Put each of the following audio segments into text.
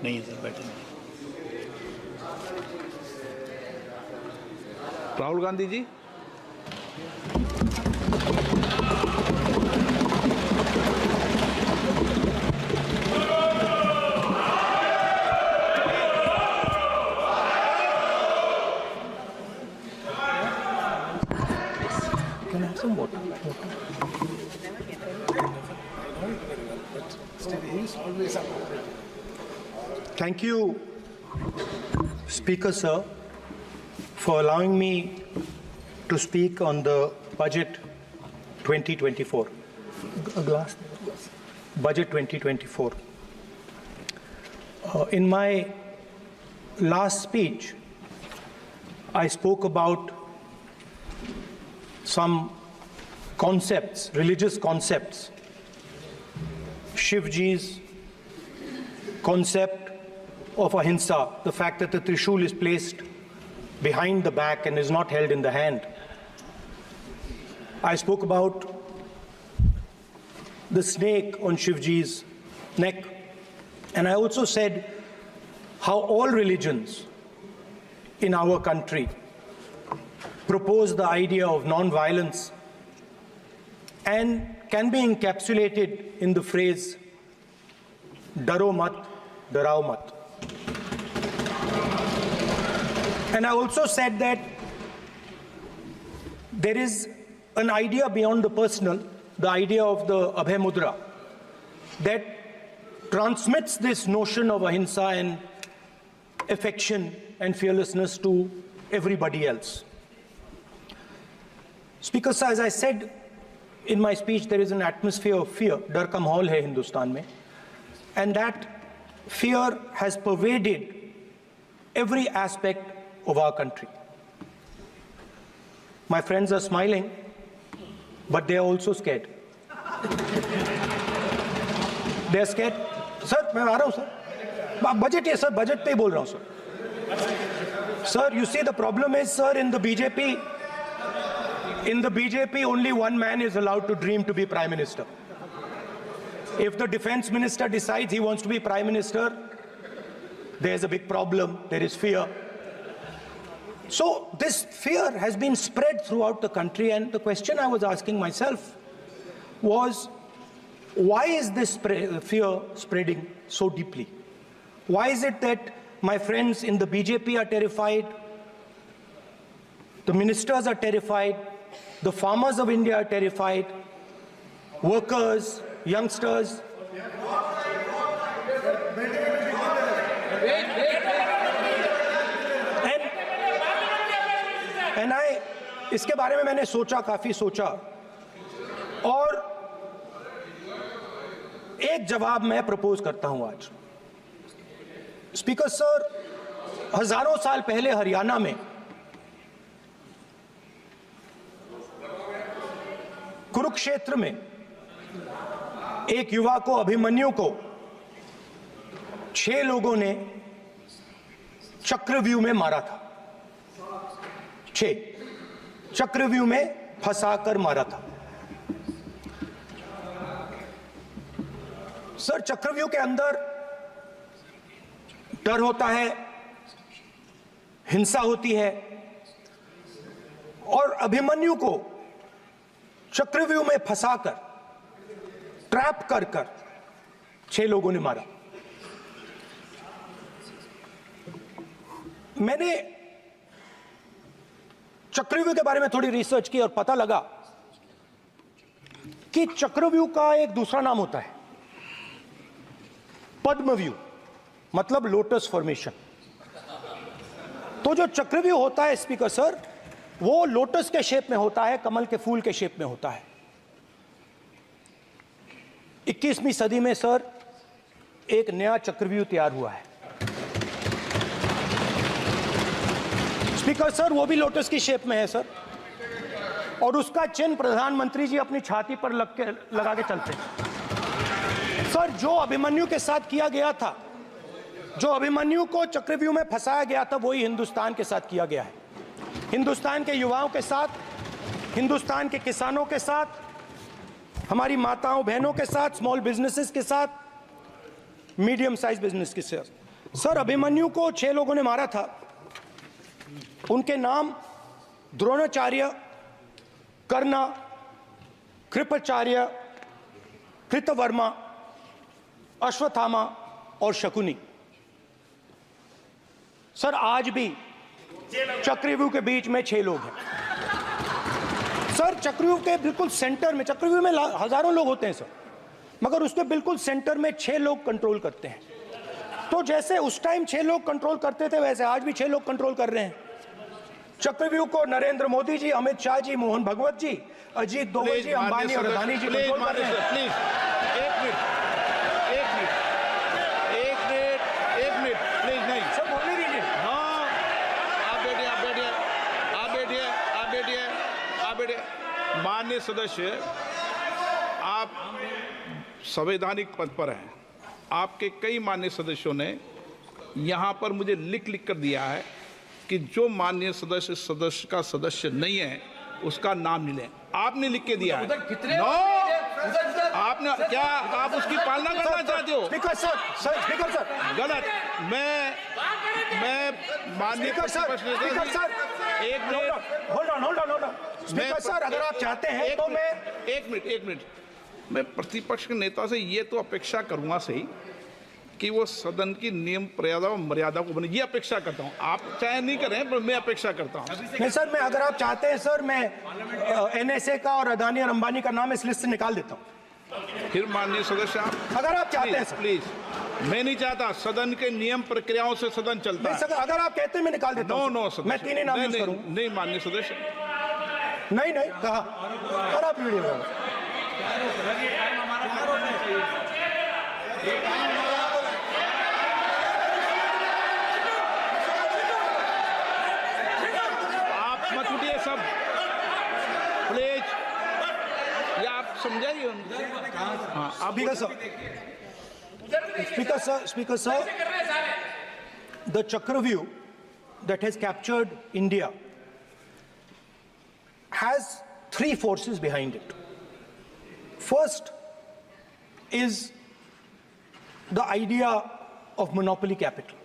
नहीं है सर, बैठे नहीं। राहुल गांधी जी। Can I have some water? Thank you, Speaker Sir, for allowing me to speak on the Budget 2024. Budget 2024. In my last speech, I spoke about some concepts, religious concepts. Shivji's concept of ahimsa, the fact that the Trishul is placed behind the back and is not held in the hand. I spoke about the snake on Shivji's neck. And I also said how all religions in our country propose the idea of non-violence and can be encapsulated in the phrase, Daro mat, darao mat. And I also said that there is an idea beyond the personal, the idea of the Abhay Mudra, that transmits this notion of ahimsa and affection and fearlessness to everybody else. Speaker Sir, as I said in my speech, there is an atmosphere of fear, dar ka mahol hai Hindustan mein, and that fear has pervaded every aspect of our country. My friends are smiling, but they are also scared. They are scared. Sir, मैं आ रहा हूँ sir. Budget है sir, budget पे ही बोल रहा हूँ sir. Sir, you see the problem is sir, in the BJP, only one man is allowed to dream to be Prime Minister. If the Defense Minister decides he wants to be Prime Minister, there's a big problem, there is fear. So this fear has been spread throughout the country, and the question I was asking myself was, why is this fear spreading so deeply? Why is it that my friends in the BJP are terrified, the ministers are terrified, the farmers of India are terrified, workers, youngsters? And इसके बारे में मैंने सोचा, काफी सोचा, और एक जवाब मैं प्रपोज करता हूं आज. स्पीकर सर, हजारों साल पहले हरियाणा में कुरुक्षेत्र में एक युवा को, अभिमन्यु को 6 लोगों ने चक्रव्यूह में मारा था. 6 चक्रव्यूह में फंसाकर मारा था. सर, चक्रव्यूह के अंदर डर होता है, हिंसा होती है, और अभिमन्यु को चक्रव्यूह में फंसाकर, ट्रैप कर 6 लोगों ने मारा. मैंने चक्रव्यूह के बारे में थोड़ी रिसर्च की और पता लगा कि चक्रव्यूह का एक दूसरा नाम होता है, पद्मव्यूह, मतलब लोटस फॉर्मेशन. तो जो चक्रव्यूह होता है स्पीकर सर, वो लोटस के शेप में होता है, कमल के फूल के शेप में होता है. 21वीं सदी में सर एक नया चक्रव्यूह तैयार हुआ है. स्पीकर सर, वो भी लोटस की शेप में है सर, और उसका चिन्ह प्रधानमंत्री जी अपनी छाती पर लगा के चलते हैं. सर, जो अभिमन्यु के साथ किया गया था, जो अभिमन्यु को चक्रव्यूह में फंसाया गया था, वही हिंदुस्तान के साथ किया गया है. हिंदुस्तान के युवाओं के साथ, हिंदुस्तान के किसानों के साथ, हमारी माताओं बहनों के साथ, स्मॉल बिजनेसेस के साथ, मीडियम साइज बिजनेस के साथ. सर, अभिमन्यु को 6 लोगों ने मारा था। उनके नाम द्रोणाचार्य, कर्ण, कृपाचार्य, कृतवर्मा, अश्वत्थामा और शकुनी। सर, आज भी चक्रव्यूह के बीच में 6 लोग हैं। सर, चक्रव्यूह के बिल्कुल सेंटर में, चक्रव्यूह में हजारों लोग होते हैं सर, मगर उसके बिल्कुल सेंटर में 6 लोग कंट्रोल करते हैं। तो जैसे उस टाइम 6 लोग कंट्रोल करते थे, वैसे आज भी 6 लोग कंट्रोल कर रहे हैं। चक्रव्यूह को नरेंद्र मोदी जी, अमित शाह जी, मोहन भगवत जी, अजीत दोवल जी, अंबानी और अदानी जी कंट्रोल कर रहे हैं। प्लीज एक मिनट प्लीज। नहीं सर, बोलने दीजिए। हाँ, आप बैठिए। माननीय सदस्य, आप संवैधानिक पद पर हैं। आपके कई माननीय सदस्यों ने यहाँ पर मुझे लिख कर दिया है कि जो माननीय सदस्य का सदस्य नहीं है उसका नाम नहीं लें। आपने लिख के दिया है। नो, आपने क्या आप उसकी पालना करना चाहते हो? स्पीकर सर, गलत। मैं माननीय स्पीकर सर, एक minute, hold on. Speaker sir, अगर आप चाहते हैं तो मैं एक मिनट मैं प्रतिपक्ष के नेता से ये तो अपेक्षा करूंगा सही कि वो सदन की नियम मर्यादा को बने, ये अपेक्षा करता हूं। आप चाहे नहीं करें, पर मैं अपेक्षा करता हूं। नहीं सर, मैं अगर आप चाहते हैं सर, मैं NSA का और अदानी और अंबानी का नाम इस लिस्ट से निकाल देता हूं। फिर माननीय सदस्य, आप अगर आप चाहते हैं सर। प्लीज, मैं नहीं चाहता। सदन के नियम प्रक्रियाओं से सदन चलता है। सर, अगर आप कहते हैं मैं निकाल देता हूं। नो सदस्य, मैं 3 ही नाम यूज करूंगा। नहीं माननीय सदस्य, नहीं कहा। और आप वीडियो मत उठिए सब प्लीज, या आप समझाइए उनको। हाँ, आप Speaker sir, the Chakravyuh that has captured India has 3 forces behind it. First is the idea of monopoly capital,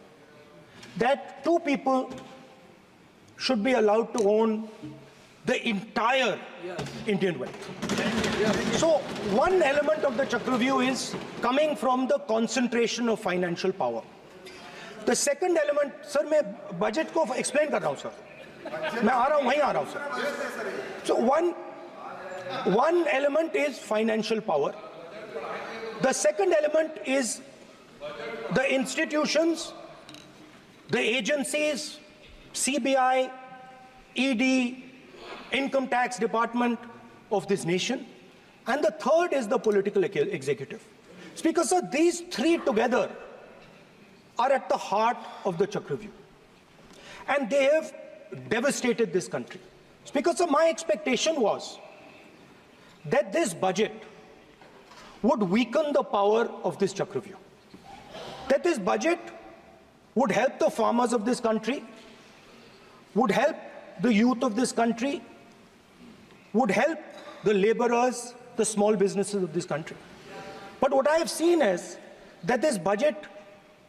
that 2 people should be allowed to own the entire Indian wealth. So one element of the Chakravyuh is coming from the concentration of financial power. The second element, sir, मैं budget को explain कर रहा हूं sir, मैं आ रहा हूं, वहीं आ रहा हूं sir. So one element is financial power. The second element is the institutions, the agencies, CBI, ED, Income Tax Department of this nation, and the third is the political executive. Speaker sir, these 3 together are at the heart of the Chakravyuh, and they have devastated this country. Speaker sir, my expectation was that this budget would weaken the power of this Chakravyuh, that this budget would help the farmers of this country, would help the youth of this country, would help the laborers, the small businesses of this country. But what I have seen is that this budget,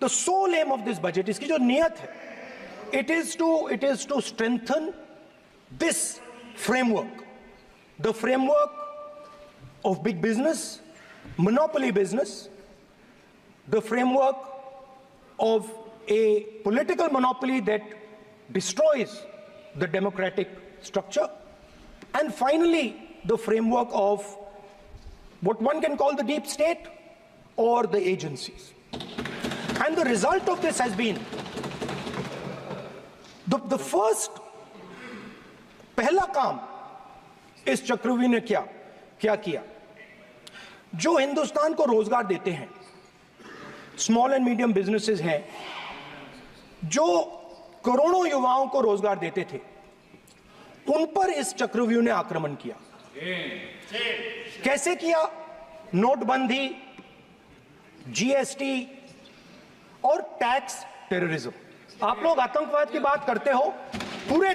the sole aim of this budget, iski jo niyat hai, it is to strengthen this framework, the framework of big business, monopoly business, the framework of a political monopoly that destroys the democratic structure, and finally the framework of what one can call the deep state or the agencies. And the result of this has been the first पहला काम इस चक्रव्यूह ने क्या किया, जो हिंदुस्तान को रोजगार देते हैं, स्मॉल एंड मीडियम बिजनेसेस हैं, जो करोड़ों युवाओं को रोजगार देते थे, उन पर इस चक्रव्यूह ने आक्रमण किया। कैसे किया? नोटबंदी, जीएसटी और टैक्स टेररिज्म। आप लोग आतंकवाद की बात करते हो, पूरे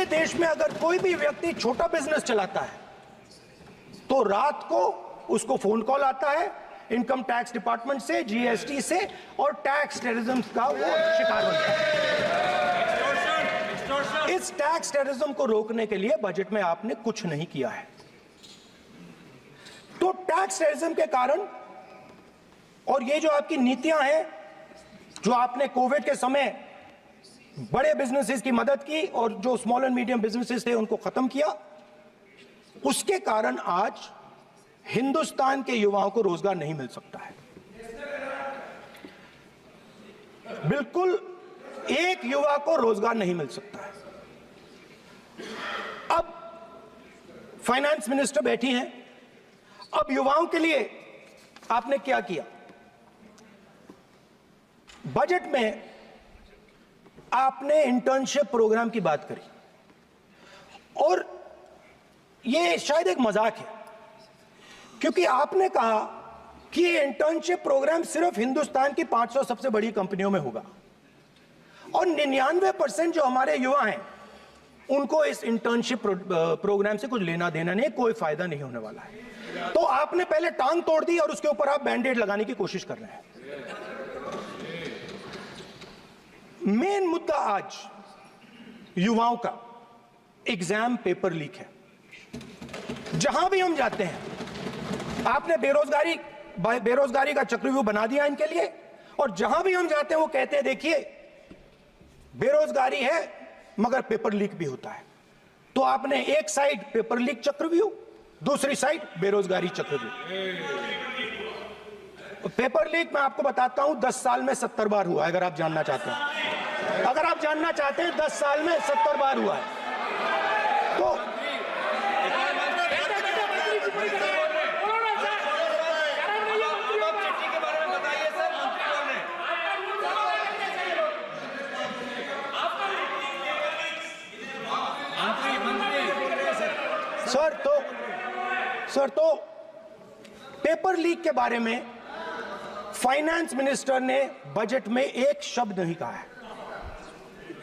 देश में अगर कोई भी व्यक्ति छोटा बिजनेस चलाता है तो रात को उसको फोन कॉल आता है इनकम टैक्स डिपार्टमेंट से, जीएसटी से, और टैक्स टेररिज्म का वो शिकार बन गया। इस टैक्स टेररिज्म को रोकने के लिए बजट में आपने कुछ नहीं किया है। तो टैक्स टेररिज्म के कारण और ये जो आपकी नीतियां हैं, जो आपने कोविड के समय बड़े बिजनेसेस की मदद की और जो स्मॉल एंड मीडियम बिजनेसेस थे उनको खत्म किया, उसके कारण आज हिंदुस्तान के युवाओं को रोजगार नहीं मिल सकता है। बिल्कुल एक युवा को रोजगार नहीं मिल सकता है। अब फाइनेंस मिनिस्टर बैठी हैं, अब युवाओं के लिए आपने क्या किया? बजट में आपने इंटर्नशिप प्रोग्राम की बात करी और यह शायद एक मजाक है, क्योंकि आपने कहा कि ये इंटर्नशिप प्रोग्राम सिर्फ हिंदुस्तान की 500 सबसे बड़ी कंपनियों में होगा और 99% जो हमारे युवा हैं उनको इस इंटर्नशिप प्रोग्राम से कुछ लेना देना नहीं, कोई फायदा नहीं होने वाला है। तो आपने पहले टांग तोड़ दी और उसके ऊपर आप बैंडेड लगाने की कोशिश कर रहे हैं। मेन मुद्दा आज युवाओं का एग्जाम पेपर लीक है। जहां भी हम जाते हैं, आपने बेरोजगारी का चक्रव्यूह बना दिया इनके लिए, और जहां भी हम जाते हैं वो कहते हैं देखिए बेरोजगारी है मगर पेपर लीक भी होता है। तो आपने एक साइड पेपर लीक चक्रव्यूह, दूसरी साइड बेरोजगारी चक्रव्यूह। पेपर लीक मैं आपको बताता हूं 10 साल में 70 बार हुआ है। अगर आप जानना चाहते हैं, 10 साल में 70 बार हुआ है। तो सर तो पेपर लीक के बारे में फाइनेंस मिनिस्टर ने बजट में एक शब्द नहीं कहा है।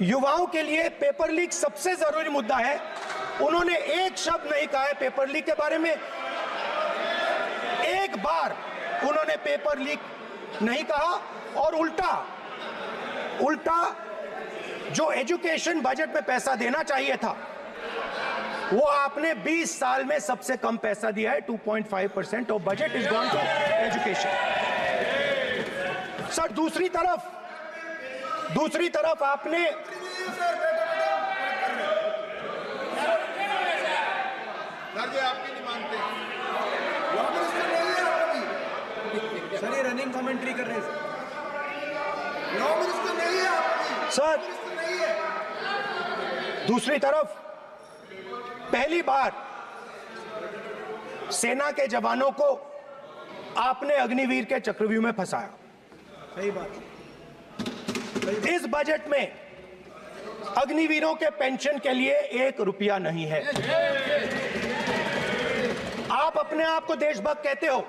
युवाओं के लिए पेपर लीक सबसे जरूरी मुद्दा है, उन्होंने एक शब्द नहीं कहा है पेपर लीक के बारे में। एक बार उन्होंने पेपर लीक नहीं कहा और उल्टा जो एजुकेशन बजट में पैसा देना चाहिए था वो आपने 20 साल में सबसे कम पैसा दिया है। 2.5% of budget is gone to education. Sir दूसरी तरफ आपने आपकी नहीं मानते सर, ये रनिंग कमेंट्री कर रहे हैं सर। दूसरी तरफ पहली बार सेना के जवानों को आपने अग्निवीर के चक्रव्यूह में फंसाया। सही बात। इस बजट में अग्निवीरों के पेंशन के लिए 1 रुपया नहीं है। आप अपने आप को देशभक्त कहते हो,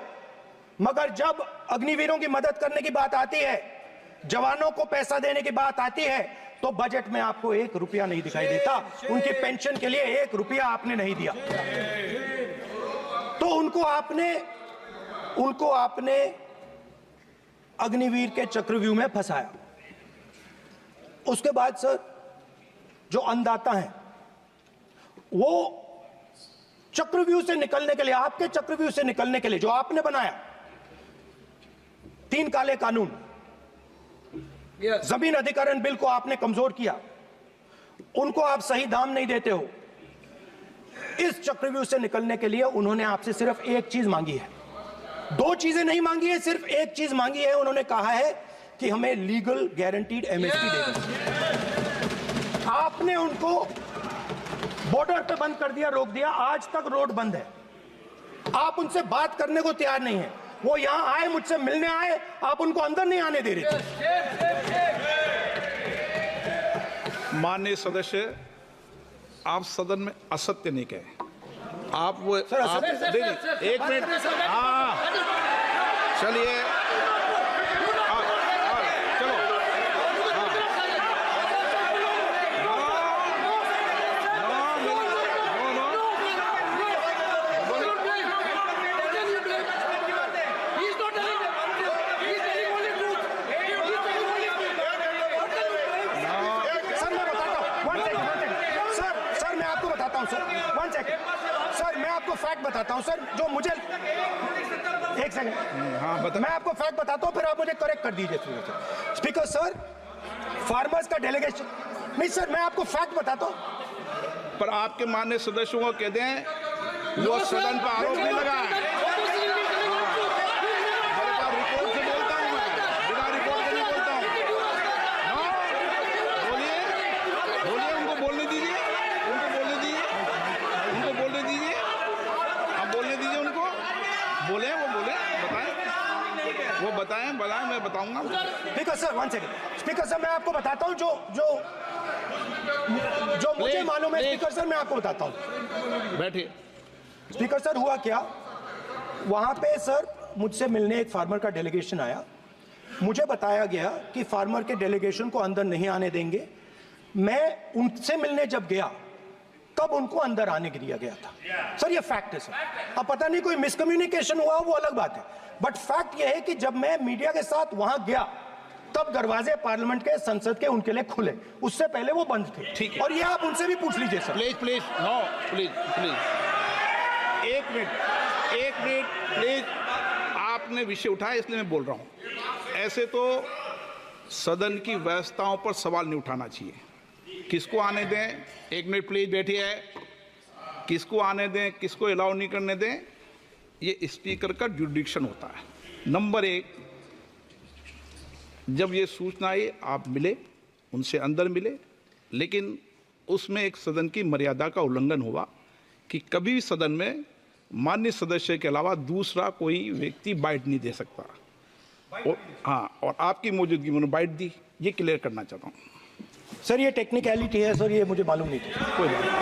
मगर जब अग्निवीरों की मदद करने की बात आती है, जवानों को पैसा देने की बात आती है, तो बजट में आपको 1 रुपया नहीं दिखाई देता। उनकी पेंशन के लिए 1 रुपया आपने नहीं दिया। तो उनको आपने अग्निवीर के चक्रव्यूह में फंसाया। उसके बाद सर जो अन्नदाता हैं वो चक्रव्यूह से निकलने के लिए, आपके चक्रव्यूह से निकलने के लिए जो आपने बनाया 3 काले कानून, जमीन अधिग्रहण बिल को आपने कमजोर किया, उनको आप सही दाम नहीं देते हो। इस चक्रव्यूह से निकलने के लिए उन्होंने आपसे सिर्फ एक चीज मांगी है, 2 चीजें नहीं मांगी है, सिर्फ एक चीज मांगी है। उन्होंने कहा है कि हमें लीगल गारंटीड एमएसपी दे दो। आपने उनको बॉर्डर पे बंद कर दिया, रोक दिया, आज तक रोड बंद है। आप उनसे बात करने को तैयार नहीं है। वो यहां आए, मुझसे मिलने आए, आप उनको अंदर नहीं आने दे रहे। माननीय सदस्य, आप सदन में असत्य नहीं कहे। आप वो सर, आप देखिए, 1 मिनट। हाँ चलिए, चलो। फैक्ट बताता हूं सर, जो मुझे एक सेकंड, हाँ बता। मैं आपको फैक्ट बताता हूं, फिर आप मुझे करेक्ट कर दीजिए। स्पीकर सर, फार्मर्स का डेलीगेशन, नहीं सर, मैं आपको फैक्ट बताता हूं। पर आपके माननीय सदस्यों को कहते हैं वो सदन पर आरोप नहीं लगा है। रिपोर्ट से बोलता हूं मैं, बिना रिपोर्ट के नहीं बोलता हूं। हाँ, बोलिए बोलिए, उनको बोलने दीजिए, उनको बोलने दीजिए, उनको बोलने दीजिए, आप बोलने दीजिए उनको, बोले वो बोले, बताएं, वो बताएं, मैं बताऊंगा। Speaker sir, one second. Speaker sir, मैं आपको बताता हूं जो मुझे मालूम है। स्पीकर सर, मैं आपको बताता हूं। बैठिए। स्पीकर सर, हुआ क्या, वहां पे सर मुझसे मिलने एक फार्मर का डेलीगेशन आया। मुझे बताया गया कि फार्मर के डेलीगेशन को अंदर नहीं आने देंगे। मैं उनसे मिलने जब गया तब उनको अंदर आने दिया गया था। सर ये फैक्ट है सर। अब पता नहीं कोई मिसकम्युनिकेशन हुआ, वो अलग बात है, बट फैक्ट ये है कि जब मैं मीडिया के साथ वहां गया तब दरवाजे पार्लियामेंट के, संसद के उनके लिए खुले, उससे पहले वो बंद थे। ठीक है। और ये आप उनसे भी पूछ लीजिए sir. Please please, no please please, एक मिनट प्लीज। आपने विषय उठाया इसलिए मैं बोल रहा हूं। ऐसे तो सदन की व्यवस्थाओं पर सवाल नहीं उठाना चाहिए। किसको आने दें, एक मिनट प्लीज बैठिए, किसको आने दें, किसको अलाउ नहीं करने दें, ये स्पीकर का जुडिक्शन होता है। नंबर एक, जब ये सूचना आई आप मिले, उनसे अंदर मिले, लेकिन उसमें एक सदन की मर्यादा का उल्लंघन हुआ कि कभी भी सदन में माननीय सदस्य के अलावा दूसरा कोई व्यक्ति बाइट नहीं दे सकता। और हाँ, और आपकी मौजूदगी में बाइट दी, ये क्लियर करना चाहता हूँ। सर ये टेक्निकलिटी है सर, ये मुझे मालूम नहीं था। कोई बात नहीं।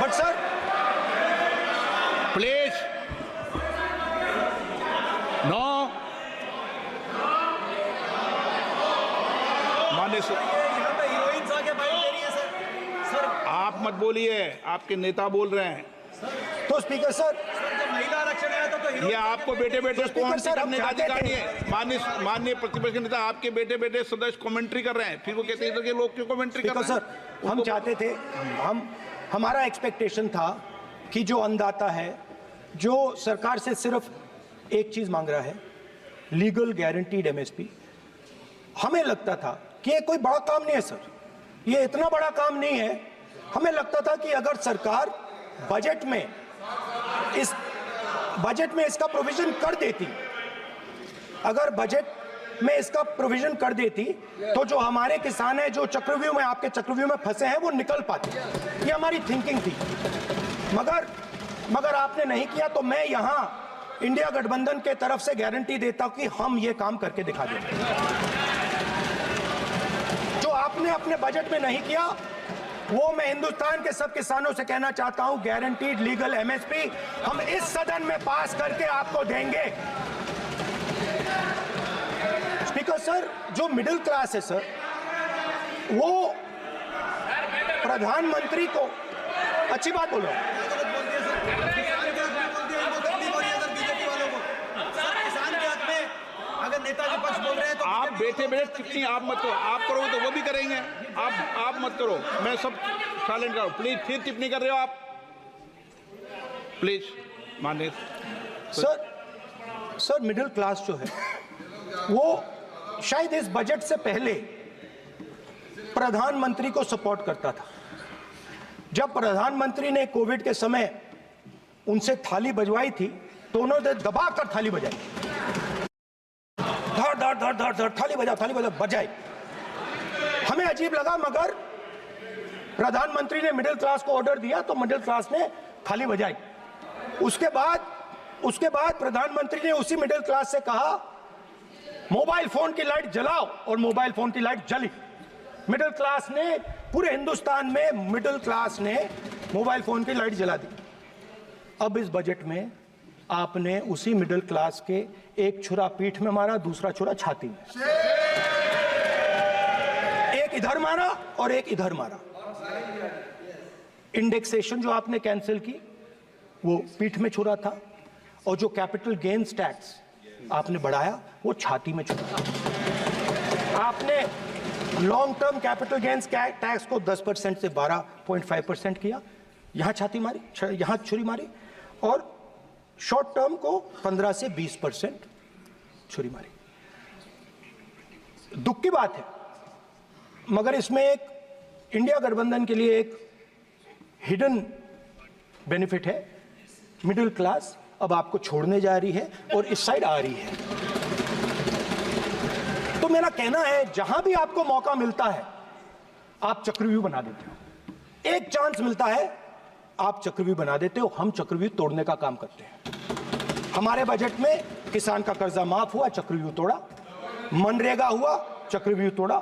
बट सर प्लीज, नो, माननीय यहाँ पे हीरोइंस आके बाइट दे रही है सर। सर आप मत बोलिए, आपके नेता बोल रहे हैं। तो स्पीकर सर, जब महिला आरक्षण आया था तो ये आपको बेटे बेटे कमेंट्री सर, हम करने का चाहते अधिकार थे। नहीं है। माननीय प्रतिपक्ष के नेता आपके बेटे बेटे सदस्य कमेंट्री कर रहे हैं, फिर वो कहते हैं कि लोग क्यों कमेंट्री कर स्पीकर रहे हैं। सर, हम चाहते थे, हमारा एक्सपेक्टेशन था कि जो अन्नदाता है, जो सरकार से सिर्फ एक चीज मांग रहा है, लीगल गारंटीड एमएसपी, हमें लगता था कि ये कोई बड़ा काम नहीं है सर, ये इतना बड़ा काम नहीं है। हमें लगता था कि अगर सरकार बजट में इसका प्रोविजन कर देती, अगर बजट में इसका प्रोविजन कर देती, तो जो हमारे किसान हैं जो चक्रव्यूह में, आपके चक्रव्यूह में फंसे हैं, वो निकल पाते। ये हमारी थिंकिंग थी, मगर आपने नहीं किया। तो मैं यहां इंडिया गठबंधन के तरफ से गारंटी देता हूं कि हम ये काम करके दिखा देंगे। जो आपने अपने बजट में नहीं किया, वो मैं हिंदुस्तान के सब किसानों से कहना चाहता हूं, गारंटीड लीगल एमएसपी हम इस सदन में पास करके आपको देंगे। स्पीकर सर, जो मिडिल क्लास है सर, वो प्रधानमंत्री को, अच्छी बात बोल रहा हूं, अगर नेता विपक्ष बोल रहे हैं तो आप बैठे बैठे टिप्पणी आप मत करो, आप करोगे तो वो भी करेंगे। आप मत करो, मैं सब साइलेंट करो प्लीज। फिर टिप्पणी कर रहे हो आप, प्लीज माननीय सर मिडिल क्लास जो है, वो शायद इस बजट से पहले प्रधानमंत्री को सपोर्ट करता था। जब प्रधानमंत्री ने कोविड के समय उनसे थाली बजवाई थी, तो उन्होंने दबाकर थाली बजाई, धड़ धड़ धड़ धड़ धड़, थाली बजा बजाई। हमें अजीब लगा, मगर प्रधानमंत्री ने मिडिल क्लास को ऑर्डर दिया तो मिडिल क्लास ने थाली बजाई। उसके बाद प्रधानमंत्री ने उसी मिडिल क्लास से कहा, मोबाइल फोन की लाइट जलाओ, और मोबाइल फोन की लाइट जली। मिडिल क्लास ने, पूरे हिंदुस्तान में मिडिल क्लास ने मोबाइल फोन की लाइट जला दी। अब इस बजट में आपने उसी मिडिल क्लास के एक छुरा पीठ में मारा, दूसरा छुरा छाती में, एक इधर मारा और एक इधर मारा। इंडेक्सेशन जो आपने कैंसिल की, वो पीठ में छुरा था, और जो कैपिटल गेन्स टैक्स आपने बढ़ाया, वो छाती में छुरा। आपने long term capital gains tax को 10% से 12.5% किया, यहाँ छाती मारी, यहाँ छुरी मारी, और शॉर्ट टर्म को 15 से 20% छुरी मारी। दुख की बात है, मगर इसमें एक इंडिया गठबंधन के लिए एक हिडन बेनिफिट है। मिडिल क्लास अब आपको छोड़ने जा रही है और इस साइड आ रही है। तो मेरा कहना है, जहां भी आपको मौका मिलता है आप चक्रव्यूह बना देते हो। एक चांस मिलता है आप चक्रव्यूह बना देते हो। हम चक्रव्यूह तोड़ने का काम करते हैं। हमारे बजट में किसान का कर्जा माफ हुआ, चक्रव्यूह तोड़ा। मनरेगा हुआ, चक्रव्यूह तोड़ा।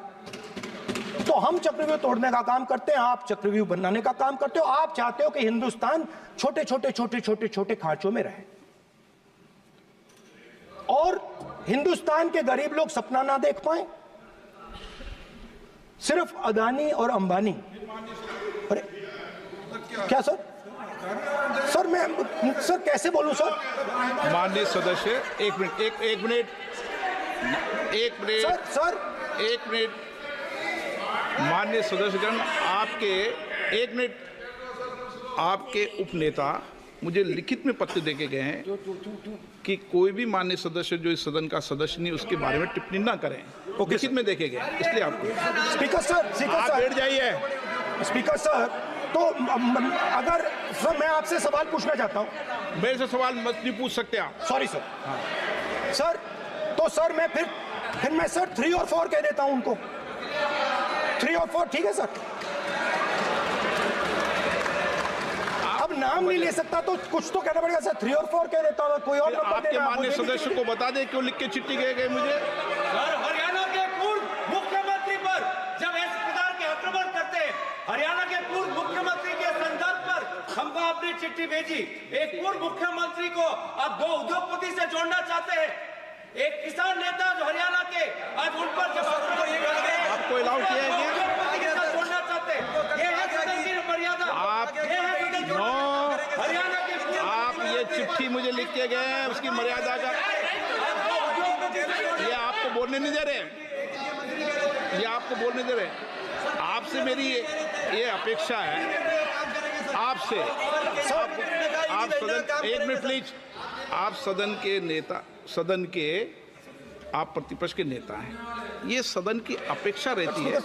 तो हम चक्रव्यूह तोड़ने का काम करते हैं, आप चक्रव्यूह बनाने का काम करते हो। आप चाहते हो कि हिंदुस्तान छोटे छोटे छोटे छोटे छोटे खांचों में रहे और हिंदुस्तान के गरीब लोग सपना ना देख पाए। सिर्फ अदानी और अंबानी। अरे क्या सर? सर मैं सर कैसे बोलूं सर? माननीय सदस्य, एक मिनट सर माननीय सदस्यगण, आपके उपनेता मुझे लिखित में पत्र देके गए हैं कि कोई भी माननीय सदस्य जो इस सदन का सदस्य नहीं उसके बारे में टिप्पणी ना करें। लिखित में देखे गए, इसलिए आपको स्पीकर सर आप बैठ जाइए। स्पीकर सर, तो अगर सर मैं आपसे सवाल पूछना चाहता हूं। मेरे से सवाल मत नहीं पूछ सकते आप। Sorry sir. सर तो सर मैं फिर मैं सर 3 और 4 कह देता हूं उनको। 3 और 4 ठीक है सर? अब नाम नहीं ले सकता तो कुछ तो कहना पड़ेगा सर। 3 और 4 कह देता हूं, कोई और नंबर आपके देना। माननीय सदस्य को बता दें क्यों लिख के चिट्ठी गए मुझे। सर, हरियाणा के पूर्व मुख्यमंत्री पर जब इस प्रकार के आक्रमण करते हैं, हरियाणा के पूर्व मुख्यमंत्री के संदर्भ पर हमको आपने चिट्ठी भेजी। एक पूर्व मुख्यमंत्री को आप 2 उद्योगपति से जोड़ना चाहते हैं, एक किसान नेता जो हरियाणा के, आज उन पर जब आपको अलाउ किया है क्या? उद्योगपति के साथ जोड़ना चाहते हैं। ये है सदन की मर्यादा। आप हरियाणा के आप ये चिट्ठी मुझे लिख के गए हैं, उसकी मर्यादा का ये आपको बोलने नहीं दे रहे, ये आपको बोलने दे रहे। आपसे मेरी ये अपेक्षा है आपसे। आप सदन, एक मिनट प्लीज। आप सदन के नेता, सदन के आप प्रतिपक्ष के नेता हैं। ये सदन की अपेक्षा रहती है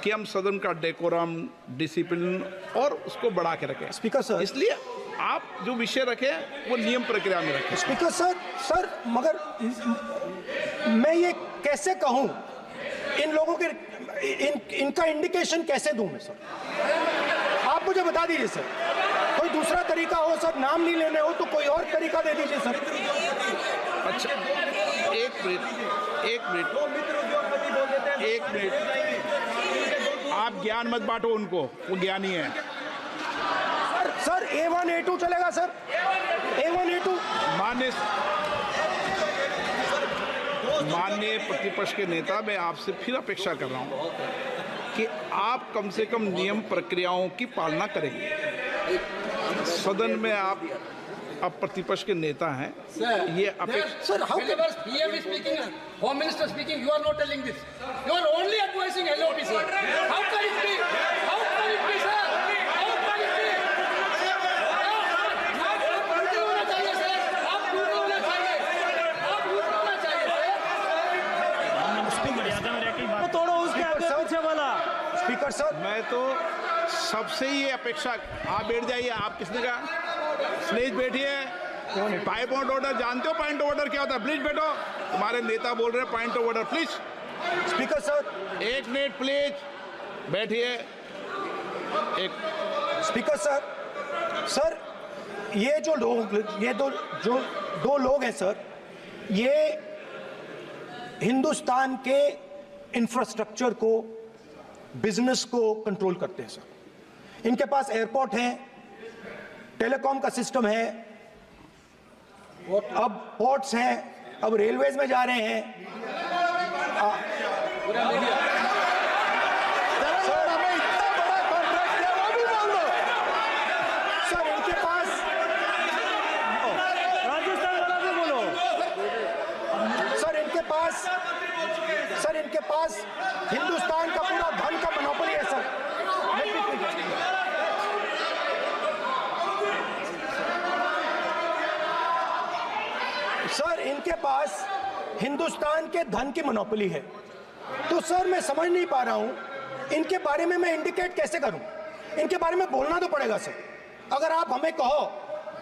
कि हम सदन का डेकोरम, डिसिप्लिन और उसको बढ़ा के रखें। स्पीकर सर, इसलिए आप जो विषय रखें वो नियम प्रक्रिया में रखें। स्पीकर सर, मगर मैं ये कैसे कहूं, इन लोगों के इनका इंडिकेशन कैसे दूं मैं सर? आप मुझे बता दीजिए सर। कोई दूसरा तरीका हो सर, नाम नहीं लेने हो तो कोई और तरीका दे दीजिए सर। अच्छा, एक मिनट आप ज्ञान मत बांटो उनको, वो ज्ञानी है। सर A1 A2 चलेगा सर? A1 A2 माननीय प्रतिपक्ष के नेता, मैं आपसे फिर अपेक्षा कर रहा हूं कि आप कम से कम नियम प्रक्रियाओं की पालना करेंगे। सदन में आप प्रतिपक्ष के नेता हैं, ये अपेक्षा। Sir PM is speaking, Home Minister speaking, you are not telling this. You are only advising LOPC. How can it be? How can it be, sir? How can it be? आप झूठे होना चाहिए सर, आप झूठे होना चाहिए, आप झूठे होना चाहिए सर। तोड़ो उसके आगे पीछे वाला। स्पीकर सर, मैं तो सबसे ये अपेक्षा, आप बैठ जाइए। आप किसने कहा? प्लीज बैठिए। पॉइंट ऑफ ऑर्डर जानते हो? पॉइंट ऑफ ऑर्डर क्या होता है? प्लीज बैठो। तुम्हारे नेता बोल रहे हैं point of order, please. Speaker sir, एक मिनट प्लीज बैठिए। एक स्पीकर सर, ये जो लोग, ये दो लोग हैं सर, ये हिंदुस्तान के इंफ्रास्ट्रक्चर को, बिजनेस को कंट्रोल करते हैं सर। इनके पास एयरपोर्ट है, टेलीकॉम का सिस्टम है, अब पोर्ट्स हैं, अब रेलवेज में जा रहे हैं। सर इनके पास, राजस्थान वाला भी बोलो। सर इनके पास हिंदुस्तान का पूरा धन का मोनोपोली है सर। सर इनके पास हिंदुस्तान के धन की मोनोपोली है, तो सर मैं समझ नहीं पा रहा हूं इनके बारे में मैं इंडिकेट कैसे करूं। इनके बारे में बोलना तो पड़ेगा सर। अगर आप हमें कहो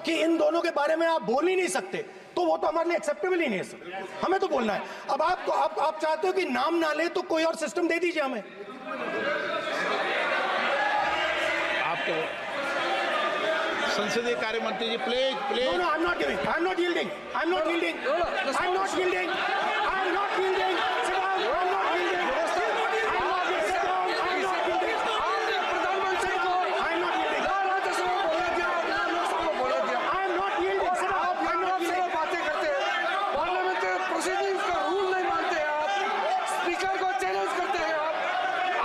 कि इन दोनों के बारे में आप बोल ही नहीं सकते तो वो तो हमारे लिए एक्सेप्टेबल ही नहीं है सर, हमें तो बोलना है। अब आप चाहते हो कि नाम ना ले तो कोई और सिस्टम दे दीजिए हमें। आपको संसदीय कार्य मंत्री ji please please. No, I'm not giving. I'm not yielding. I'm not yielding. I'm not yielding. I'm not yielding. Sit down. I'm not yielding. I'm not yielding. Sit down. I'm not yielding. आपने प्रधानमंत्री को I'm not yielding. Rajya Sabha में बोला दिया, लोकसभा में बोला दिया। I'm not yielding. Sit down. आप I'm not लोकसभा yielding. बातें करते हैं, पार्लियामेंट्री प्रोसीडिंग्स का रूल नहीं मानते हैं आप, स्पीकर को चैलेंज करते हैं आप,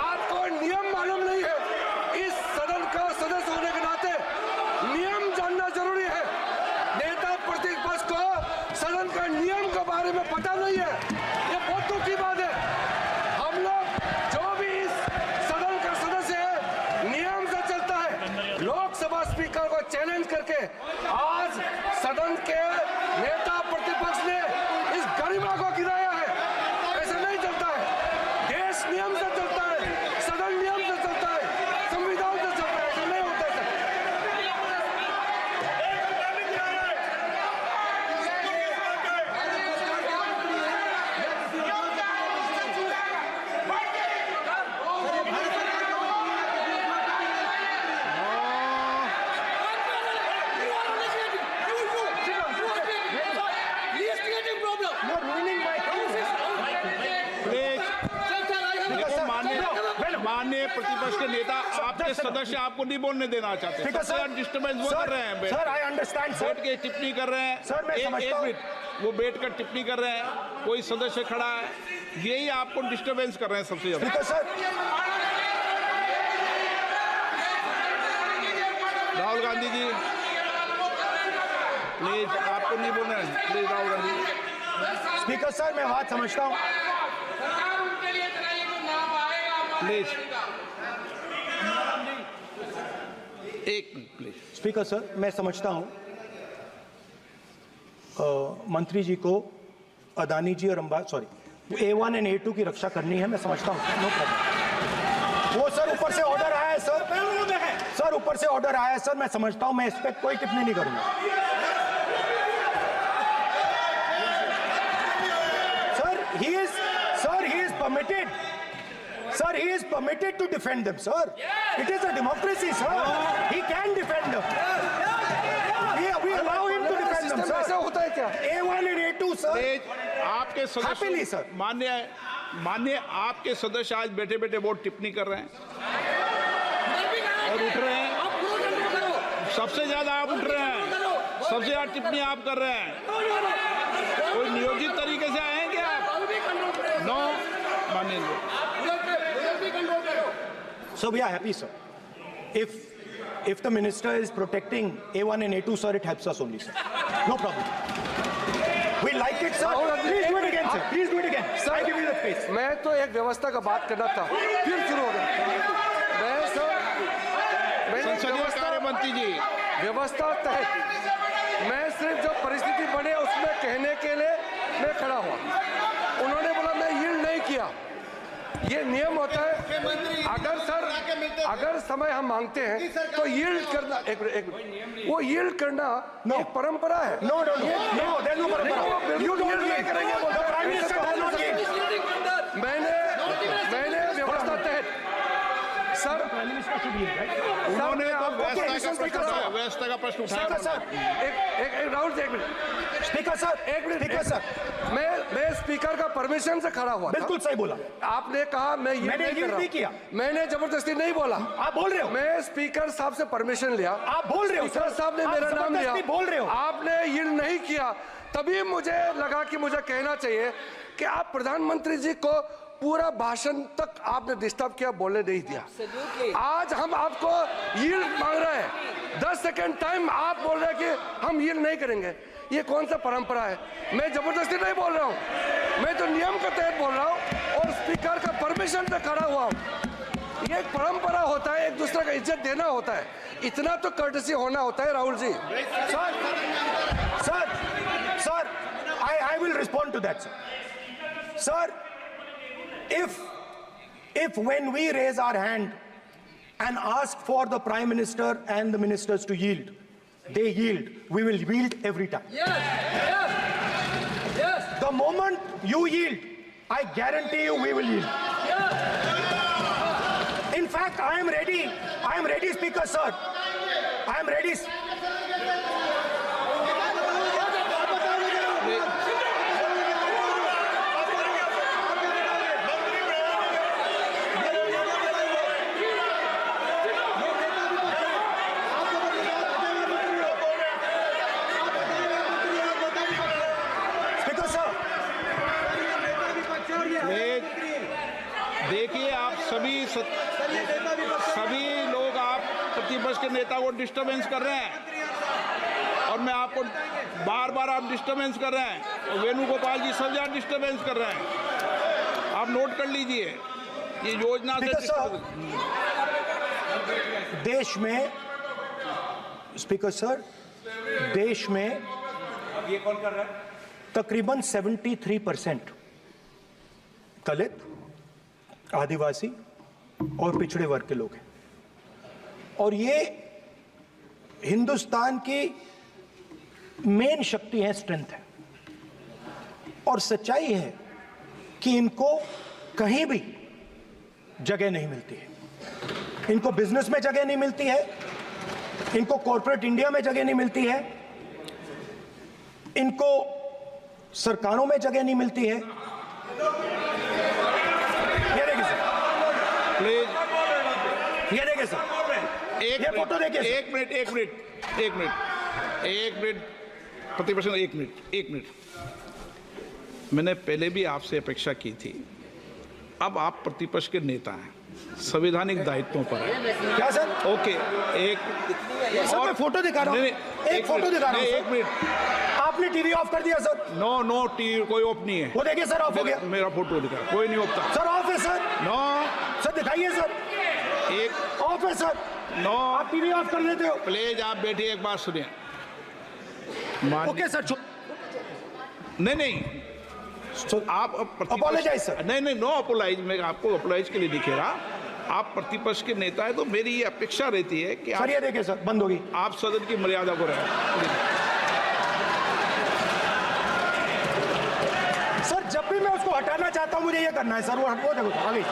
आपको नियम मालूम नहीं है। इस सदन का सदस्य होने के नाते नियम जानना जरूरी है। नेता प्रतिपक्ष को सदन का नियम के बारे में पता नहीं है, ये बहुत दुख की बात है। हम लोग जो भी इस सदन का सदस्य है नियम से चलता है। लोकसभा स्पीकर को चैलेंज करके आज सदन के नेता प्रतिपक्ष ने इस गरिमा को गिराया है। ऐसा नहीं चलता है, देश नियम से चलता है, सदन नियम से चलता है, संविधान से चलता है, ऐसा नहीं होता है। You're ruining my प्लीज देखो, माननीय प्रतिपक्ष के नेता आपके सदस्य आपको नहीं बोलने देना चाहते। ठीक है सर। डिस्टर्बेंस वो कर रहे हैं, सर आई अंडरस्टैंड सर। बैठ के टिप्पणी कर रहे हैं। सर, मैं एक समझता हूं। मिनट, वो बैठ कर टिप्पणी कर रहे हैं, कोई सदस्य खड़ा है, यही आपको डिस्टर्बेंस कर रहे हैं सबसे ज्यादा। ठीक है सर। राहुल गांधी जी प्लीज, आपको नहीं बोलना है, please Rahul Gandhi. Speaker sir मैं बात समझता हूँ। प्लीज एक मिनट प्लीज। स्पीकर सर मैं समझता हूँ मंत्री जी को अदानी जी और A1 और A2 की रक्षा करनी है, मैं समझता हूँ, नो प्रॉब्लम। वो सर ऊपर से ऑर्डर आया है सर ऊपर से ऑर्डर आया है सर, मैं समझता हूँ, मैं इस पर कोई टिप्पणी नहीं करूंगा। He is permitted to defend them, sir. It is a democracy, sir. He can defend them. We allow him to defend them, sir. ऐसा होता है क्या? A1 and A2, sir. आपके Happily, सदस्य sir. मान्य आपके सदस्य आज बैठे बैठे बहुत टिप्पणी कर रहे हैं और उठ रहे हैं। सबसे ज्यादा आप उठ रहे हैं, सबसे ज्यादा टिप्पणी आप कर रहे हैं। कोई नियोजित तरीके से आए हैं क्या आप? नो मानिए। So we are happy, sir. If the minister is protecting A1 and A2, sir, it helps us only, sir. No problem. We like it, sir. Please do it again, sir. Please do it again. Sir, I give you the space. मैं तो एक व्यवस्था का बात करना था, फिर शुरू हो गया। संसदीय कार्य मंत्री जी, व्यवस्था तहत मैं सिर्फ जो परिस्थिति बने उसमें कहने के लिए मैं खड़ा हुआ। उन्होंने बोला मैं यील्ड नहीं किया, ये नियम होता है। अगर समय हम मांगते हैं तो यील्ड करना, एक मिनट, वो यील्ड करना एक परंपरा है। No, there's no परंपरा. You don't यील्ड नहीं yield. करेंगे बोलते The हैं। Prime Minister does not yield. मैंने व्यवस्था तहत सर उन्होंने तो व्यवस्था का प्रश्न उठाया। सर एक राहुल जी, एक मिनट स्पीकर सर, एक मिनट स्पीकर सर, मैं स्पीकर का परमिशन से खड़ा हुआ था। बिल्कुल सही बोला। आपने कहा मैं ये मैंने नहीं कर yield रहा नहीं किया। मैंने जबरदस्ती नहीं बोला। आप बोल रहे हो। मैं स्पीकर साहब से परमिशन लिया। आप बोल रहे हो स्पीकर सर। साहब ने आप मेरा नाम लिया। जबरदस्ती बोल रहे हो। आपने यील्ड नहीं किया, तभी मुझे लगा कि मुझे कहना चाहिए कि आप प्रधानमंत्री जी को पूरा भाषण तक आपने डिस्टर्ब किया, बोलने नहीं दिया। आज हम आपको यील्ड मांग रहे हैं, 10 सेकंड टाइम आप बोल रहे हैं कि हम यील्ड नहीं करेंगे। ये कौन सा परंपरा है? मैं जबरदस्ती नहीं बोल रहा हूँ, मैं तो नियम के तहत बोल रहा हूँ और स्पीकर का परमिशन से खड़ा हुआ हूँ। ये एक परंपरा होता है, एक दूसरे का इज्जत देना होता है, इतना तो कर्टसी होना होता है। Rahul ji, sir will respond to that, sir. Sir, if when we raise our hand and ask for the Prime Minister and the ministers to yield, they yield, we will yield every time. Yes. The moment you yield, I guarantee you we will yield. In fact, I am ready, Speaker, sir. I am ready. देखिए, आप सभी लोग आप प्रतिपक्ष के नेता को disturbance कर रहे हैं और मैं आपको बार आप डिस्टर्बेंस कर रहे हैं और वेणुगोपाल जी सब जगह डिस्टर्बेंस कर रहे हैं। आप नोट कर लीजिए, ये योजना से देश में, स्पीकर सर, देश में ये कौन कर रहा है? तकरीबन 73% दलित, आदिवासी और पिछड़े वर्ग के लोग हैं और ये हिंदुस्तान की मेन शक्ति है, स्ट्रेंथ है। और सच्चाई है कि इनको कहीं भी जगह नहीं मिलती है। इनको बिजनेस में जगह नहीं मिलती है, इनको कॉर्पोरेट इंडिया में जगह नहीं मिलती है, इनको सरकारों में जगह नहीं मिलती है। ये देखिए सर, ये फोटो देखिए। एक मिनट प्रतिपक्ष, एक मिनट। मैंने पहले भी आपसे अपेक्षा की थी, अब आप प्रतिपक्ष के नेता हैं, संवैधानिक दायित्वों पर है। क्या सर? ओके, एक और मैं फोटो दिखा रहा हूँ, एक फोटो दिखा रहा हूँ। एक मिनट, आपने टीवी ऑफ कर दिया सर? नो टीवी कोई ऑफ नहीं है। वो देखिए सर, ऑफ हो गया। मेरा फोटो दिखा, कोई नहीं ऑफ था सर। ऑफ है सर? नो सर, दिखाइए सर। एक ऑफ है सर? नो, आप टीवी ऑफ कर लेते हो? प्लीज आप बैठिए, एक बात सुनिए। Okay sir. नहीं, आप अपोलोजाइज सर। नहीं, नो अपोलाइज। मैं आपको अपोलाइज के लिए दिखे रहा। आप प्रतिपक्ष के नेता है तो मेरी ये अपेक्षा रहती है कि सर, ये देखिए सर, बंद होगी। आप सदन की मर्यादा को रखें। सर, जब भी मैं उसको हटाना चाहता हूं मुझे ये करना है सर। वो देखो आ गई।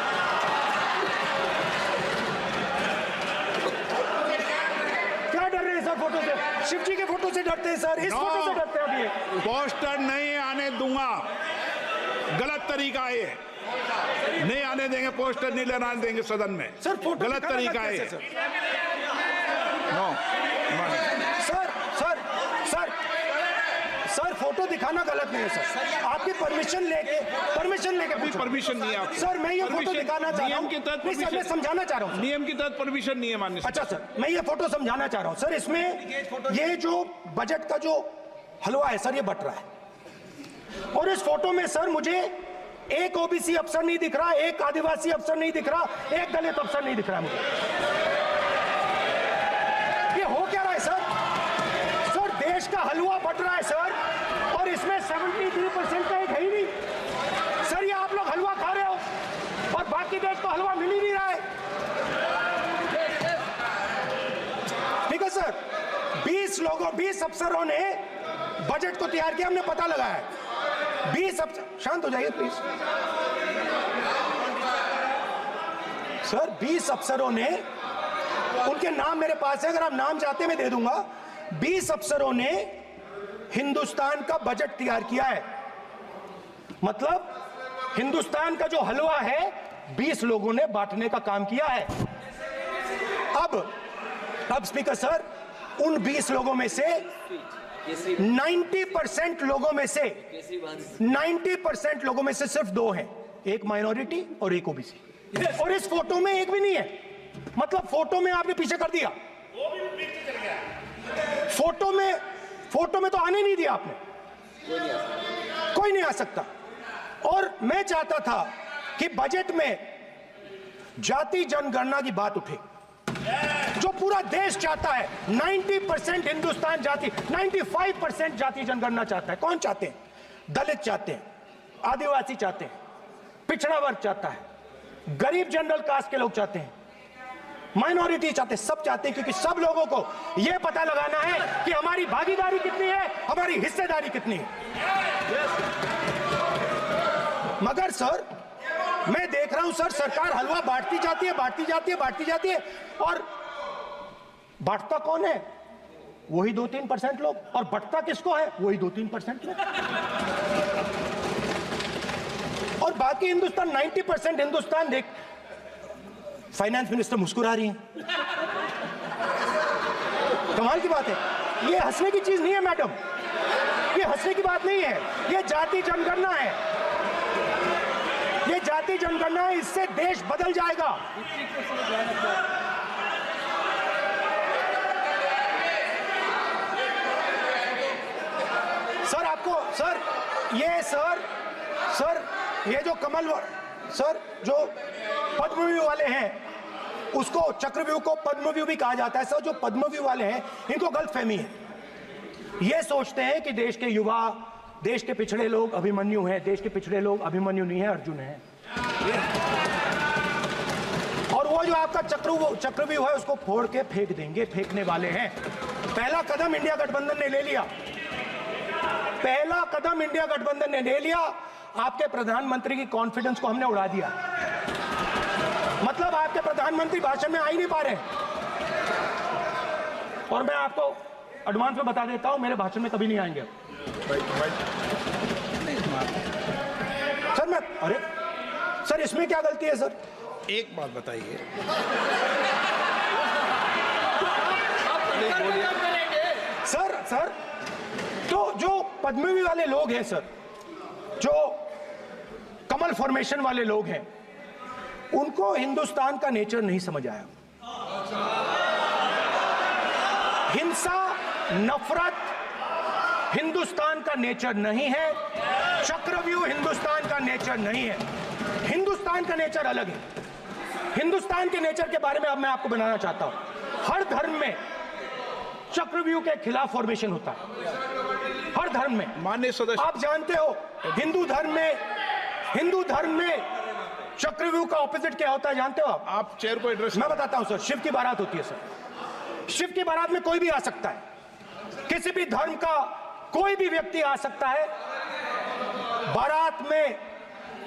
क्या डर रहे हैं सर फोटो से? शिव जी के फोटो से डरते हैं सर, इस फोटो से डरते हैं। अभी पोस्टर नहीं आने दूंगा, गलत तरीका है ये। नहीं आने देंगे, पोस्टर नहीं लगाने देंगे सदन में। सर, फोटो गलत तरीका है। सर, फोटो दिखाना गलत नहीं है सर। आपकी परमिशन लेके परमिशन नहीं है आपकी। सर, मैं ये फोटो दिखाना चाह रहा हूँ। नियम के तहत मैं समझाना चाह रहा हूँ। नियम के तहत परमिशन नहीं है माननीय। अच्छा सर, मैं ये फोटो समझाना चाह रहा हूँ सर। इसमें ये जो बजट का जो हलवा है सर, ये बट रहा है और इस फोटो में सर मुझे एक ओबीसी अफसर नहीं दिख रहा, एक आदिवासी अफसर नहीं दिख रहा, एक दलित अफसर नहीं दिख रहा है मुझे। ये हो क्या रहा है सर? सर, देश का हलवा बट रहा है सर और इसमें 73% का एक है ही नहीं सर। ये आप लोग हलवा खा रहे हो और बाकी देश को हलवा मिल ही नहीं रहा है। ठीक है सर, 20 अफसरों ने बजट को तैयार किया, हमने पता लगाया है। 20 अफसर, शांत हो जाइए प्लीज सर। 20 अफसरों ने, उनके नाम मेरे पास है, अगर आप नाम चाहते मैं दे दूंगा। 20 अफसरों ने हिंदुस्तान का बजट तैयार किया है। मतलब हिंदुस्तान का जो हलवा है 20 लोगों ने बांटने का काम किया है। अब स्पीकर सर, उन 20 लोगों में से 90% लोगों में से सिर्फ 2 हैं, एक माइनॉरिटी और एक ओबीसी। और इस फोटो में एक भी नहीं है। मतलब फोटो में आपने पीछे कर दिया, फोटो में तो आने नहीं दिया आपने। कोई नहीं आ सकता। और मैं चाहता था कि बजट में जाति जनगणना की बात उठे, जो पूरा देश चाहता है। 90% हिंदुस्तान जाति, 95% जाति जनगणना चाहता है। कौन चाहते हैं? दलित चाहते हैं, आदिवासी चाहते हैं, पिछड़ा वर्ग चाहता है, गरीब जनरल कास्ट के लोग चाहते हैं, माइनॉरिटी चाहते हैं, सब चाहते हैं, क्योंकि सब लोगों को यह पता लगाना है कि हमारी भागीदारी कितनी है, हमारी हिस्सेदारी कितनी है। मगर सर मैं देख रहा हूं सर, सरकार हलवा बांटती जाती है, बांटती जाती है, बांटती जाती है, और बांटता कौन है? वही 2-3% लोग, और बंटता किसको है? वही 2-3% लोग, और बाकी हिंदुस्तान 90% हिंदुस्तान देख। फाइनेंस मिनिस्टर मुस्कुरा रही हैं, कमाल की बात है। ये हंसने की चीज नहीं है मैडम, ये हंसने की बात नहीं है, ये जाति जनगणना है, ये जाति जनगणना है, इससे देश बदल जाएगा। सर आपको सर ये जो कमल सर जो पद्मव्यूह वाले हैं, उसको चक्रव्यूह को पद्मव्यूह भी कहा जाता है। सर जो पद्मव्यूह वाले हैं इनको गलतफहमी है, ये सोचते हैं कि देश के युवा, देश के पिछड़े लोग अभिमन्यु हैं। देश के पिछड़े लोग अभिमन्यु नहीं है, अर्जुन है। और वो जो आपका चक्रव्यूह है उसको फोड़ के फेंक देंगे, फेंकने वाले हैं। पहला कदम इंडिया गठबंधन ने ले लिया, पहला कदम इंडिया गठबंधन ने ले लिया। आपके प्रधानमंत्री की कॉन्फिडेंस को हमने उड़ा दिया, मतलब आपके प्रधानमंत्री भाषण में आ ही नहीं पा रहे। और मैं आपको एडवांस में बता देता हूं, मेरे भाषण में कभी नहीं आएंगे सर। अरे सर इसमें क्या गलती है सर? एक बात बताइए, सर तो जो पद्मव्यूह वाले लोग हैं सर, जो कमल फॉर्मेशन वाले लोग हैं, उनको हिंदुस्तान का नेचर नहीं समझ आया। हिंसा, नफरत हिंदुस्तान का नेचर नहीं है, चक्रव्यूह हिंदुस्तान का नेचर नहीं है। हिंदुस्तान का नेचर अलग है। हिंदुस्तान के नेचर के बारे में अब मैं आपको बनाना चाहता हूं। हर धर्म में चक्रव्यूह के खिलाफ फॉर्मेशन होता है, हर धर्म में। माननीय सदस्य, आप जानते हो हिंदू धर्म में चक्रव्यूह का ऑपोजिट क्या होता है, जानते हो आप चेयर को एड्रेस। मैं बताता हूं सर। शिव की बारात होती है सर, शिव की बारात में कोई भी आ सकता है, किसी भी धर्म का कोई भी व्यक्ति आ सकता है, बारात में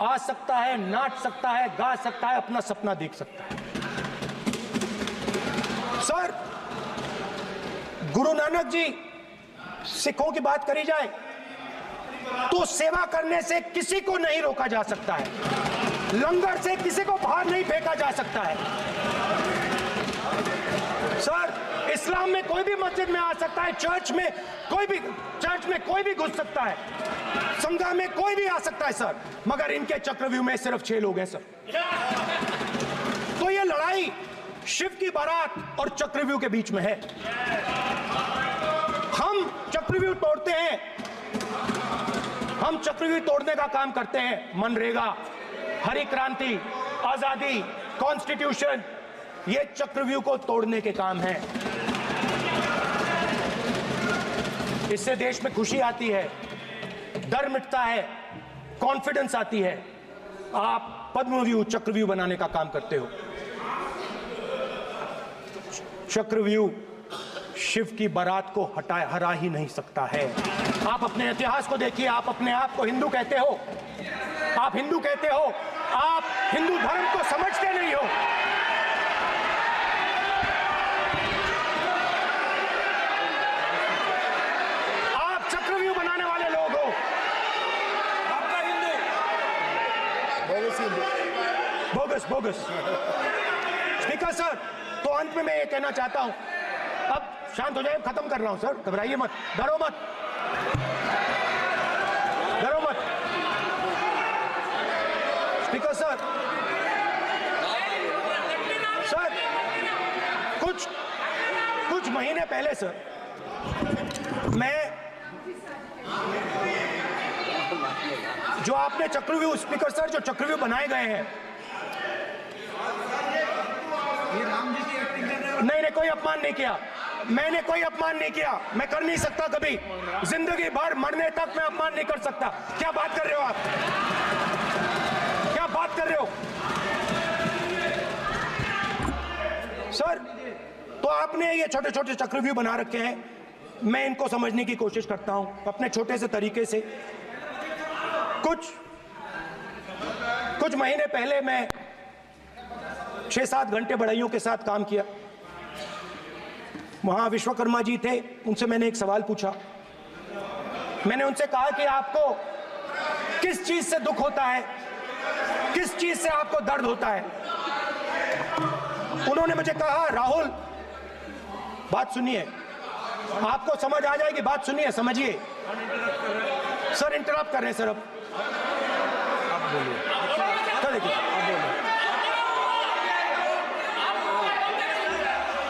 आ सकता है, नाच सकता है, गा सकता है, अपना सपना देख सकता है। सर गुरु नानक जी, सिखों की बात करी जाए तो सेवा करने से किसी को नहीं रोका जा सकता है, लंगर से किसी को बाहर नहीं फेंका जा सकता है। सर इस्लाम में कोई भी मस्जिद में आ सकता है, चर्च में कोई भी घुस सकता है, संघा में कोई भी आ सकता है सर, मगर इनके चक्रव्यूह में सिर्फ 6 लोग हैं सर। तो ये लड़ाई शिव की बारात और चक्रव्यूह के बीच में है। हम चक्रव्यूह तोड़ते हैं, हम चक्रव्यूह तोड़ने का काम करते हैं। मनरेगा, हरी क्रांति, आजादी, कॉन्स्टिट्यूशन, ये चक्रव्यूह को तोड़ने के काम हैं। इससे देश में खुशी आती है, डर मिटता है, कॉन्फिडेंस आती है। आप पद्मव्यूह चक्रव्यूह बनाने का काम करते हो। चक्रव्यूह शिव की बारात को हरा ही नहीं सकता है। आप अपने इतिहास को देखिए, आप अपने आप को हिंदू कहते हो, आप हिंदू कहते हो, आप हिंदू धर्म को समझते नहीं हो। आप चक्रव्यूह बनाने वाले लोग हो। आपका हिंदू बोगस। स्पीकर सर, तो अंत में मैं ये कहना चाहता हूं, अब शांत हो जाए, खत्म कर रहा हूं सर, घबराइए मत, डरो मत। स्पीकर सर, कुछ महीने पहले सर, मैं जो आपने चक्रव्यूह, स्पीकर सर, जो चक्रव्यूह बनाए गए हैं, ये राम जी की एक्टिंग कर रहे हो। नहीं कोई अपमान नहीं किया, मैंने कोई अपमान नहीं किया, मैं कर नहीं सकता कभी, जिंदगी भर मरने तक मैं अपमान नहीं कर सकता। क्या बात कर रहे हो आप, क्या बात कर रहे हो सर? तो आपने ये छोटे छोटे चक्रव्यूह बना रखे हैं, मैं इनको समझने की कोशिश करता हूं अपने छोटे से तरीके से। कुछ महीने पहले मैं 6-7 घंटे बढ़इयों के साथ काम किया। वहां विश्वकर्मा जी थे, उनसे मैंने एक सवाल पूछा। मैंने उनसे कहा कि आपको किस चीज से दुख होता है, किस चीज से आपको दर्द होता है? उन्होंने मुझे कहा, राहुल बात सुनिए, आपको समझ आ जाएगी, बात सुनिए, समझिए। सर इंटरप्ट कर रहे हैं सर, अब बोलिए, देखिए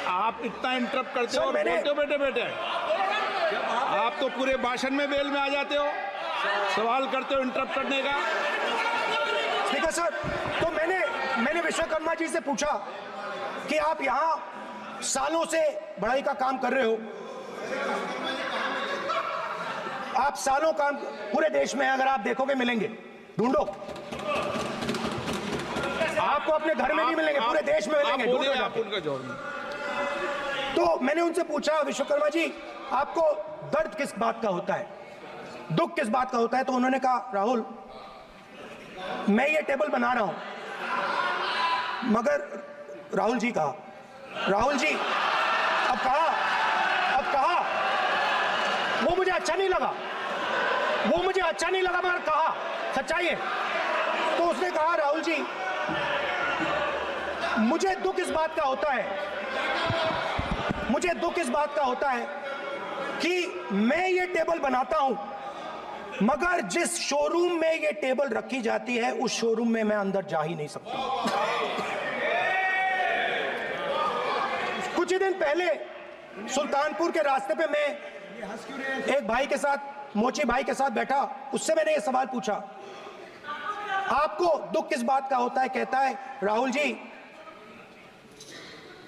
आप इतना इंटरप्ट करते हो और मैंने बोलते हो बेटे बेटे, आप तो पूरे भाषण में बेल में आ जाते हो, सवाल करते हो इंटरप्ट करने का। ठीक है सर, तो मैंने विश्वकर्मा जी से पूछा कि आप यहां सालों से बढ़ई का काम कर रहे हो, आप सालों काम पूरे देश में अगर आप देखोगे मिलेंगे, ढूंढो, आपको अपने घर में नहीं मिलेंगे, पूरे देश में मिलेंगे, ढूंढो आप उनका जवाब। तो मैंने उनसे पूछा, विश्वकर्मा जी आपको दर्द किस बात का होता है, दुख किस बात का होता है? तो उन्होंने कहा, राहुल मैं ये टेबल बना रहा हूं, मगर राहुल जी कहा, राहुल जी अब कहा वो मुझे अच्छा नहीं लगा, मगर कहा सच्चाई है। तो उसने कहा, राहुल जी मुझे दुख इस बात का होता है कि मैं ये टेबल बनाता हूं, मगर जिस शोरूम में ये टेबल रखी जाती है उस शोरूम में मैं अंदर जा ही नहीं सकता। कुछ ही दिन पहले सुल्तानपुर के रास्ते पे मैं एक भाई के साथ, मोची भाई के साथ बैठा, उससे मैंने ये सवाल पूछा, आपको दुख किस बात का होता है? कहता है, राहुल जी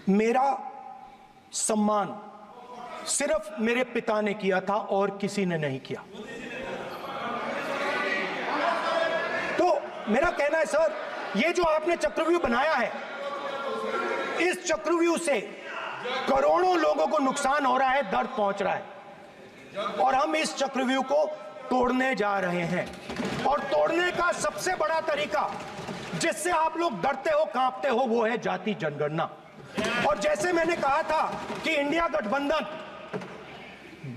मेरा सम्मान सिर्फ मेरे पिता ने किया था और किसी ने नहीं किया। तो मेरा कहना है सर, ये जो आपने चक्रव्यूह बनाया है, इस चक्रव्यूह से करोड़ों लोगों को नुकसान हो रहा है, दर्द पहुंच रहा है, और हम इस चक्रव्यूह को तोड़ने जा रहे हैं। और तोड़ने का सबसे बड़ा तरीका जिससे आप लोग डरते हो, कांपते हो, वो है जाति जनगणना। और जैसे मैंने कहा था कि इंडिया गठबंधन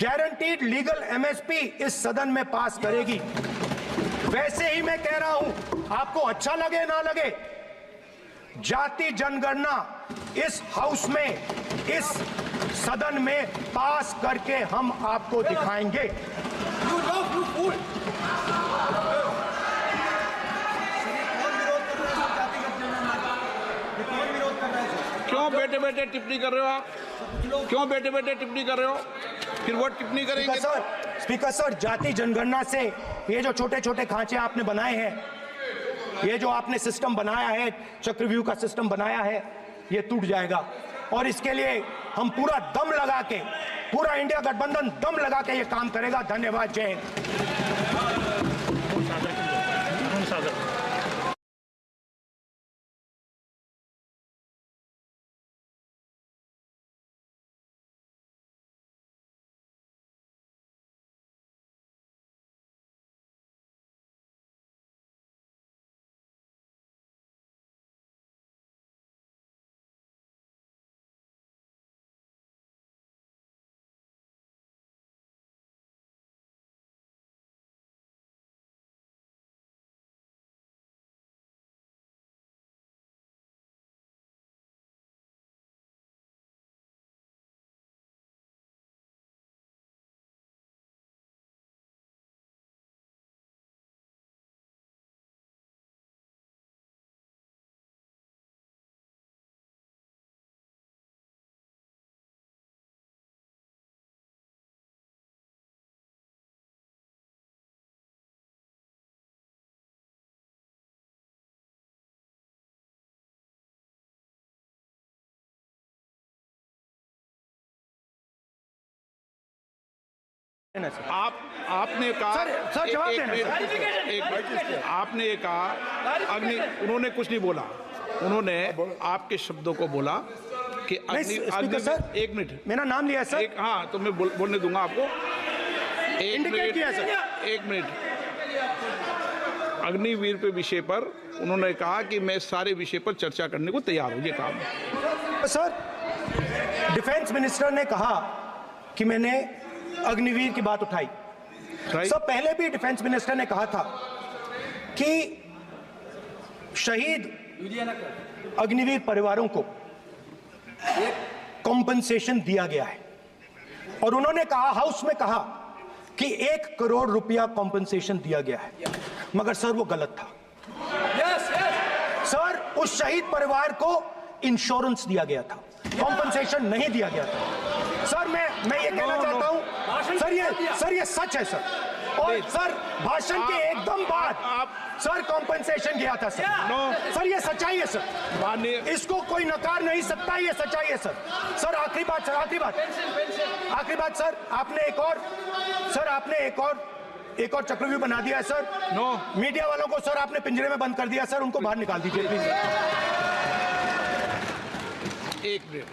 गारंटीड लीगल एमएसपी इस सदन में पास करेगी, वैसे ही मैं कह रहा हूं, आपको अच्छा लगे ना लगे, जाति जनगणना इस हाउस में, इस सदन में पास करके हम आपको दिखाएंगे। क्यों बेटे बेटे टिप्पणी कर रहे हो आप? क्यों बेटे बेटे टिप्पणी कर रहे हो? फिर वो टिप्पणी करेंगे। स्पीकर सर, जाति जनगणना से ये जो छोटे छोटे खांचे आपने बनाए हैं, ये जो आपने सिस्टम बनाया है, चक्रव्यूह का सिस्टम बनाया है, ये टूट जाएगा। और इसके लिए हम पूरा दम लगा के, पूरा इंडिया गठबंधन दम लगा के ये काम करेगा। धन्यवाद, जय हिंद। आपने कहा सर, जवाब देना आपने ये कहा उन्होंने कुछ नहीं बोला, उन्होंने आपके शब्दों को बोला कि स्पीकर सर, एक मिनट, मेरा नाम लिया है सर। हाँ तो मैं बोलने दूंगा आपको। इंडिकेट किया सर। एक मिनट, अग्निवीर पे विषय पर उन्होंने कहा कि मैं सारे विषय पर चर्चा करने को तैयार हूं, ये काम। सर, डिफेंस मिनिस्टर ने कहा कि मैंने अग्निवीर की बात उठाई। सर, पहले भी डिफेंस मिनिस्टर ने कहा था कि शहीद अग्निवीर परिवारों को कॉम्पनसेशन दिया गया है, और उन्होंने कहा, हाउस में कहा कि 1 करोड़ रुपया कॉम्पनसेशन दिया गया है, मगर सर वो गलत था। सर, उस शहीद परिवार को इंश्योरेंस दिया गया था, कॉम्पनसेशन नहीं दिया गया था। सर, मैं ये कहना चाहता हूं सर, ये सच है सर। और सर, भाषण के एकदम बाद सर कॉम्पनसेशन गया था सर। सर, ये सच्चाई है सर, इसको कोई नकार नहीं सकता, ये सच्चाई है सर। सर, आखिरी बात सर, आखिरी बात सर, आपने एक और चक्रव्यूह बना दिया है सर। मीडिया वालों को सर आपने पिंजरे में बंद कर दिया सर, उनको बाहर निकाल दीजिए प्लीज। एक मिनट,